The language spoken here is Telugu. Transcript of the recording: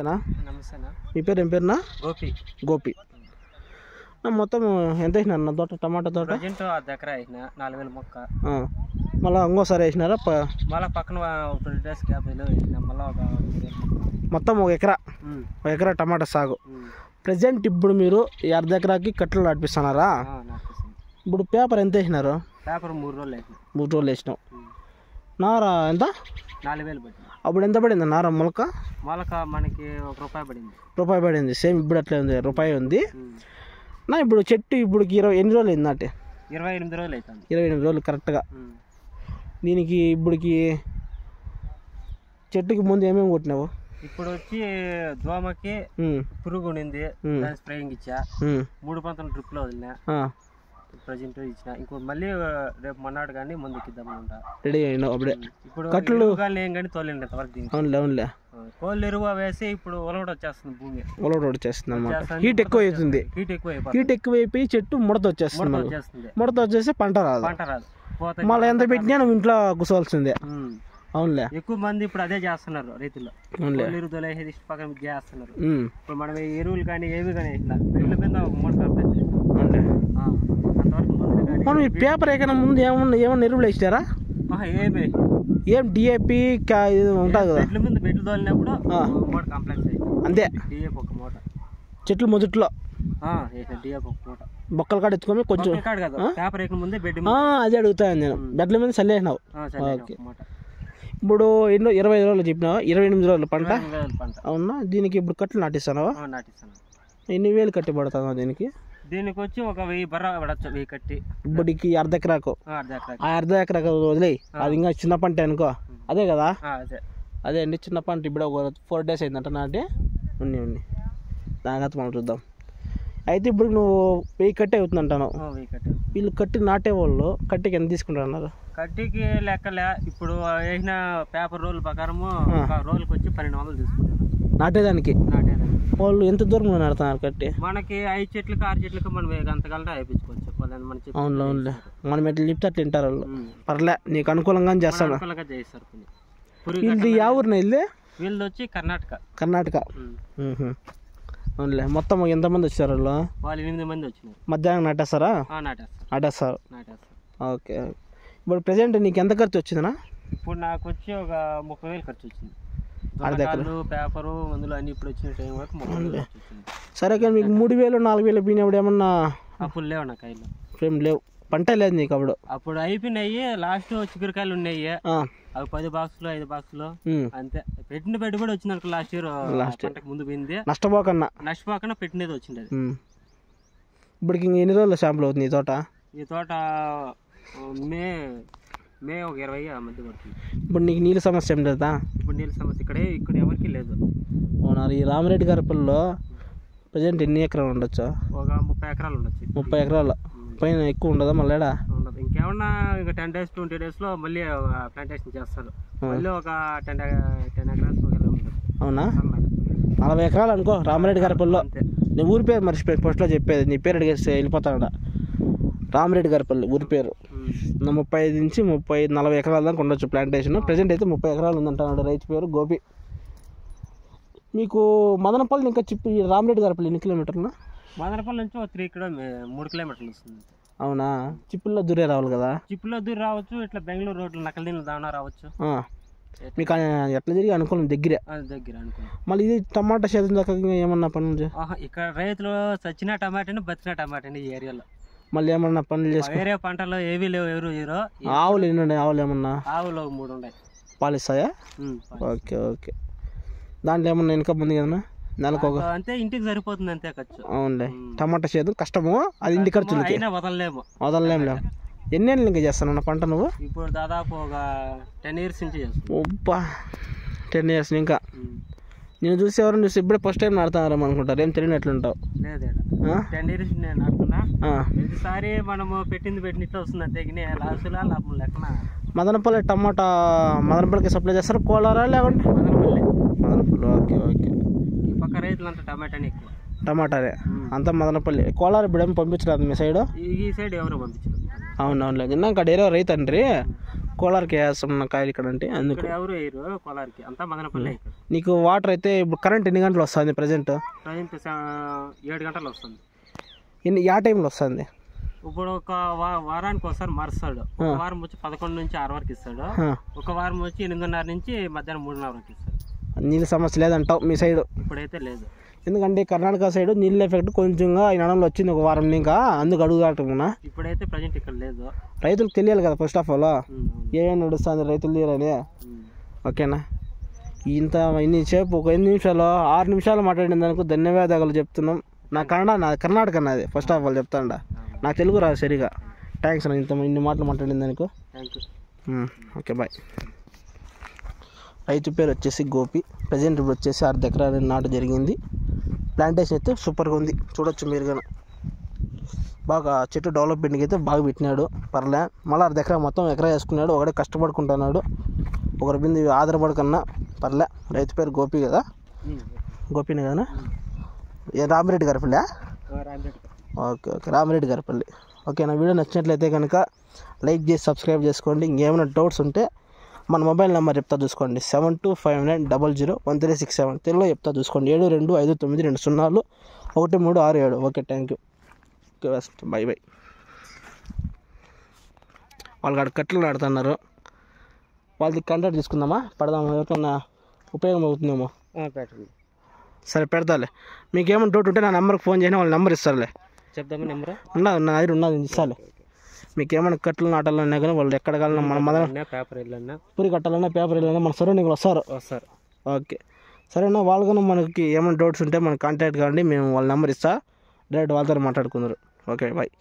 నమస్తే. మీ పేరు ఏం పేరునా? గోపి. గోపి. మొత్తం ఎంత వేసినారు నా తోట? టమాటా తోట ప్రజెంట్ అర్ధ ఎకరా వేసిన 4000 మొక్క. మళ్ళీ ఇంకోసారి వేసినారా? మళ్ళీ పక్కన 20 days గ్యాప్ వేసిన మళ్ళీ ఒక 3000 మొత్తం ఒక ఎకరా టమాటా సాగు. ప్రజెంట్ ఇప్పుడు మీరు ఈ అర్ధ ఎకరాకి కట్టలు నడిపిస్తున్నారా? ఇప్పుడు పేపర్ ఎంత వేసినారు? పేపర్ 3 రోజులు వేసిన. 3 రోజులు వేసినావు. నార ఎంత? 4000 పడింది. అప్పుడు ఎంత పడింది నార? మొలక మనకి ₹1 పడింది. రూపాయి పడింది. సేమ్ ఇప్పుడు అట్లే ఉంది, రూపాయి ఉంది నా. ఇప్పుడు చెట్టు ఇప్పుడుకి ఎన్ని రోజులు అయింది నాటి? 28 రోజులు అవుతుంది. 28 రోజులు కరెక్ట్గా. దీనికి ఇప్పుడుకి చెట్టుకి ముందు ఏమేమి కొట్టినావు? ఇప్పుడు వచ్చి దోమకి పురుగు ఉండింది, దాని స్ప్రేయింగ్ ఇచ్చా. 3 పంతులు డ్రిప్లో వదిలినా. ప్రజెంట్ ఇచ్చిన. ఇంకో మళ్ళీ రేపు మొన్నటి కానీ ముందు ఎక్కిద్దామనుకుంటా. రెడీ అయినా అప్పుడే. ఇప్పుడు కట్లు ఏం కానీ తోలేండి ఇంతవరకు. అవునులే. కోళ్ళు ఎరువు వేసి ఇప్పుడు ఒలవడ వచ్చేస్తుంది, భూమి ఒలవడ వచ్చేస్తుంది అన్నమాట. హీట్ ఎక్కువ అవుతుంది. హీట్ ఎక్కువైపోయి చెట్టు ముడత వచ్చేస్తుంది. ముడత వచ్చేసి పంట రాదు. మళ్ళీ ఎంత పెట్టినా నువ్వు ఇంట్లో కూర్చోవాల్సిందే. అవునులే. ఎక్కువ మంది ఇప్పుడు అదే చేస్తున్నారు రైతులు. ఎరువు తోలేసి పక్కన చేస్తున్నారు. ఇప్పుడు మనం ఎరువులు కానీ ఏవి కానీ ఇట్లా బెడ్ల మీద ఒక మూట కంపెనీ. మనం ఈ పేపర్ ఎక్కడ ముందు ఏమన్నా ఎరువులు వేసినారా? ఏం డిఏపి ఉంటుంది కదా? బెడ్ల మీద బెడ్లు తోలినప్పుడు మూట కాంప్లెక్స్ అంతే. డిఏపి ఒక మూట. చెట్లు మొదట్లో డిఏపి ఒక మూట. బొక్కలు కాడ ఎత్తుకొని కొంచెం పేపర్ ఎక్కడ ముందే బెడ్ అదే అడుగుతాను నేను. బెడ్ల మీద చల్లేసినావు. ఓకే. ఇప్పుడు ఎన్నో 25 రోజులు చెప్పినావా? 28 రోజులు పంట. అవునా? దీనికి ఇప్పుడు కట్టలు నాటిస్తానావా? ఎన్ని వేలు కట్టి పడతావా దీనికి? దీనికి వచ్చి ఒక 1000 బర్ర పడచ్చు. 1000 కట్టి ఇప్పటికి అర్ధ ఎకరాకు. ఆ అర్ధ ఎకరాకు వదిలేయి. అది ఇంకా చిన్న పంట అనుకో. అదే కదా? అదే అండి, చిన్న పంట. ఇప్పుడు ఒక 4 days అయిందంట నాటి. ఉన్ని దాని మనం చూద్దాం. అయితే ఇప్పుడు నువ్వు 1000 కట్టి అవుతుంది అంటాను. వీళ్ళు కట్టి నాటేవాళ్ళు కట్టికి ఎంత తీసుకుంటారు? కట్టికి లెక్కలే. ఇప్పుడు వేసిన పేపర్ రోల్ ప్రకారము రోజుకి వచ్చి 1200 తీసుకుంటారు నాటేదానికి. వాళ్ళు ఎంత దూరంలో నాటుతున్నారు కట్టి? మనకి 5 చెట్లకు 6 చెట్లకు మనం అంతకాలంటే అయిపించుకోవచ్చు. అవునులే. మనం ఎట్లా చెప్తే అట్లా తింటారు వాళ్ళు. పర్లే, నీకు అనుకూలంగా చేస్తాను. చేస్తారు. ఇది యా ఊరిన? వీళ్ళది వచ్చి కర్ణాటక. అవునులే. మొత్తం ఎంతమంది వచ్చారు వాళ్ళు? 8 మంది వచ్చినారు. మధ్యాహ్నం నాటేస్తారా? నాటేస్తారు. ఓకే. ఇప్పుడు ప్రెసెంట్ నీకు ఎంత ఖర్చు వచ్చిందనా? ఇప్పుడు నాకు వచ్చి ఒక 30,000 ఖర్చు వచ్చింది. పేపరు మందులు అన్ని ఇప్పుడు వచ్చిన టైం వరకు 30,000 వచ్చింది. సరే, కానీ మీకు 3,000 4,000 పోయినప్పుడు ఏమన్నా? అప్పుడు లేవు నా కాయలు. ఏం లేవు, పంట లేదు నీకు అప్పుడు? అప్పుడు అయిపోయినాయి. లాస్ట్ చిగురికాయలు ఉన్నాయి. అవి 10 బాక్సులు 5 బాక్సులు అంతే. పెట్టిన పెట్టుబడి వచ్చింది అనుకో. లాస్ట్ ఇయర్ పంటకు ముందు పోయింది. నష్టపోకుండా పెట్టినది వచ్చింది. ఇప్పటికి ఎన్ని రోజులు శాంపుల్ అవుతుంది ఈ తోట? ఈ తోట మే ఒక 20 మధ్య పడుతుంది. ఇప్పుడు నీకు నీళ్ళ సమస్య ఏం లేదా? ఇప్పుడు నీళ్ళ సమస్య ఇక్కడ ఎవరికి లేదు. అవునా? ఈ రామిరెడ్డి గారి పల్లెలో ప్రజెంట్ ఎన్ని ఎకరాలు ఉండొచ్చు? ఒక 30 ఎకరాలు ఉండొచ్చు. 30 ఎకరాలు పైన ఎక్కువ ఉండదా? మళ్ళీ ఉండదు. ఇంకేమన్నా ఇంకా 10 days 20 days లో మళ్ళీ ప్లాంటేషన్ చేస్తారు. మళ్ళీ ఒక 10 acres ఉంటుంది. అవునా? 40 ఎకరాలు అనుకో రామిరెడ్డి గారి పల్లెలో. నేను ఊరి పేరు మర్చిపోయి ఫస్ట్లో చెప్పేది. నీ పేరు అడిగేస్తే వెళ్ళిపోతాడ. రామిరెడ్డి గారి పల్లె ఊరి పేరు. 35 నుంచి 40 ఎకరాల దాకా ఉండొచ్చు ప్లాంటేషన్. ప్రజెంట్ అయితే 30 ఎకరాలు ఉందంటున్నాడు రైతు పేరు గోపి. మీకు మదనపల్లి ఇంకా రామిరెడ్డి గారి పల్లె ఎన్ని కిలోమీటర్లు? మదనపల్లి నుంచి 3 కిలోమీటర్లు వస్తుంది. అవునా? చిప్పుల్లో దూరే రావాలి కదా? చిప్పుల్లో దూరం రావచ్చు. ఇట్లా బెంగళూరు రోడ్లు నకలదీన్లు దావనా రావచ్చు. మీకు ఎట్లా జరిగి అనుకూలం? దగ్గర అనుకూలం. మళ్ళీ ఇది టమాటా శాతం దాకా ఏమన్నా పనులు? ఇక్కడ రైతులు చచ్చిన టమాటాని బతికిన టమాటాని ఈ ఏరియాలో. మళ్ళీ ఏమన్నా పనులు చేసుకో? వేరే పంటలో ఏవి లేవు. ఆవులు ఎన్ని ఉన్నాయి? ఆవులు ఏమన్నా? ఆవులు 3 ఉన్నాయి. పాలు ఇస్తాయా? ఓకే. దాంట్లో ఏమన్నా ఇన్కమ్ ఉంది కదన్నా? నెలకు అంతే, ఇంటికి సరిపోతుంది అంతే ఖర్చు. అవునులే. టమాటా చేదు కష్టము, అది ఇంటి ఖర్చులకి వదలలేము. ఎన్ని ఏళ్ళు ఇంకా చేస్తాను పంట నువ్వు? ఇప్పుడు దాదాపు ఒక 10 years నుంచి చేస్తాను. 10 years ఇంకా. నేను చూసి ఎవరైనా చూసి ఇప్పుడే ఫస్ట్ టైం నాడుతున్నారేమో అనుకుంటారు. ఏం తెలియనట్లుంటావు. 10 years నేను నాటుకున్నా. ప్రతిసారి మనము పెట్టినట్లు వస్తుంది అంతే. లాభం లెక్కన. మదనపల్లి టమాటా మదనపల్లికి సప్లై చేస్తారు? కోలారా లేకుంటే మదనపల్లి? ఓకే. ఈ పక్క రైతులు అంతా టమాటానే ఎక్కువ. టమాటానే అంతా మదనపల్లి. కోలారు ఇప్పుడు ఏమి పంపించలేదు మీ సైడ్? ఈ సైడ్ ఎవరు పంపించలేదు. అవునవునులే. ఇందాక డైరీ రైతు అండ్రి కోలార్కి వేస్తున్న కాయలు ఇక్కడ అంటే అందుకు ఇక్కడ ఎవరు వేయరు కోలార్కి, అంతా మదనపల్లి. నీకు వాటర్ అయితే ఇప్పుడు కరెంట్ ఎన్ని గంటలు వస్తుంది ప్రజెంట్? 7 గంటలు వస్తుంది. ఏ టైంలో వస్తుంది? ఇప్పుడు ఒక వారానికి ఒకసారి మారుస్తాడు. ఒక వారం వచ్చి 11 నుంచి 6 వరకు ఇస్తాడు. ఒక వారం వచ్చి 8:30 నుంచి మధ్యాహ్నం 3:30 వరకు ఇస్తాడు. నీళ్ళ సమస్య లేదంటావు మీ సైడ్? ఇప్పుడైతే లేదు, ఎందుకంటే కర్ణాటక సైడ్ నీళ్ళ ఎఫెక్ట్ కొంచెంగా ఈ నడంలో వచ్చింది ఒక వారం ఇంకా, అందుకు అడుగుతాటమున్నా. ఇప్పుడైతే ప్రజెంట్ ఇక్కడ లేదు. రైతులకు తెలియాలి కదా ఫస్ట్ ఆఫ్ ఆల్ ఏమేమి నడుస్తుంది రైతులు తీరని. ఓకేనా? ఇన్ని సేపు ఒక 5 నిమిషాలు 6 నిమిషాలు మాట్లాడిన దానికి ధన్యవాదాలు చెప్తున్నాం. నా కర్ణాటక అన్నది ఫస్ట్ ఆఫ్ ఆల్ చెప్తాండా, నాకు తెలుగు రాదు సరిగా. థ్యాంక్స్ అన్న ఇన్ని మాటలు మాట్లాడిన దానికి. Okay bye. రైతు పేరు వచ్చేసి గోపి. ప్రజెంట్ ఇప్పుడు వచ్చేసి 1/2 ఎకరాలు నాటు జరిగింది. ప్లాంటేషన్ అయితే సూపర్గా ఉంది, చూడొచ్చు మీరు కానీ. బాగా చెట్టు డెవలప్మెంట్కి అయితే బాగా పెట్టినాడు, పర్లే. మళ్ళీ 1/2 ఎకరా మొత్తం ఎకరా వేసుకున్నాడు, ఒకడే కష్టపడుకుంటున్నాడు, ఒకరి బిందు ఆధారపడకన్నా పర్లే. రైతు పేరు గోపి కదా? గోపినే కదా? Ramireddy Garipalli? Okay okay, Ramireddy Garipalli. Okay, నా వీడియో నచ్చినట్లయితే కనుక లైక్ చేసి సబ్స్క్రైబ్ చేసుకోండి. ఇంకేమైనా డౌట్స్ ఉంటే మన మొబైల్ నెంబర్ చెప్తా చూసుకోండి, 7259001367. తెలుగులో చెప్తా చూసుకోండి, 7259201367. Okay, thank you. Okay, by by. వాళ్ళు అక్కడ కట్టలు నాడుతున్నారు, వాళ్ళది కాంటాక్ట్ తీసుకుందామా, పడదామా, ఎవరికన్నా ఉపయోగం అవుతుందేమో. సరే పెడతాలే. మీకు ఏమైనా డౌట్ ఉంటే నా నెంబర్కి ఫోన్ చేసినా వాళ్ళ నెంబర్ ఇస్తారులే. చెప్దామా నెంబర్? నా దగ్గర ఉన్నది ఇస్తాలే. మీకు ఏమైనా కట్టలు నాటాలన్నా కానీ వాళ్ళు ఎక్కడ కావాలన్నా మన పేపర్ ఇల్లన్నా పూరి కట్టాలన్నా పేపర్ ఇల్లన్నా మన సరౌండింగ్ వస్తారు. ఓకే సరేనా? వాళ్ళు కానీ మనకి ఏమైనా డౌట్స్ ఉంటే మనకు కాంటాక్ట్ కావండి, మేము వాళ్ళ నెంబర్ ఇస్తా, డైరెక్ట్ వాళ్ళతో మాట్లాడుకుందరు. Okay bye.